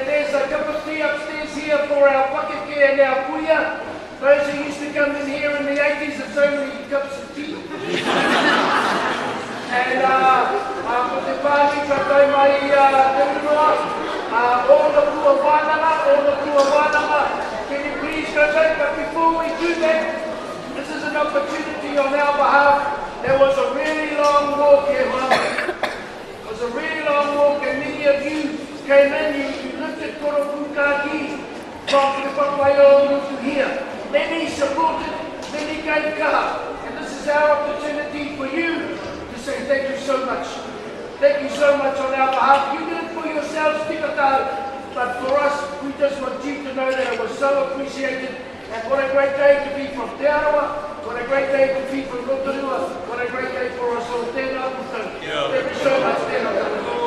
there's a cup of tea upstairs here for our pakeke and our puya. Those who used to come in here in the 80s, it's only cups of tea. And ko te pāni katai mai te unua, all the kua wānanga, can you please go back? But before we do that, this is an opportunity on our behalf. There was a really long walk here, Mama. It was a really long walk, and many of you came in, you lifted Korokukaki from the Papaio to here. Many supported, many gave kaha. And this is our opportunity for you to say thank you so much. Thank you so much on our behalf. You did it for yourselves, tikatau, but for us, we just want you to know that it was so appreciated. And what a great day to be from Te Arawa, what a great day to be from Rotorua, what a great day for us all. Tēnā koutou. Thank you so much, tēnā koutou.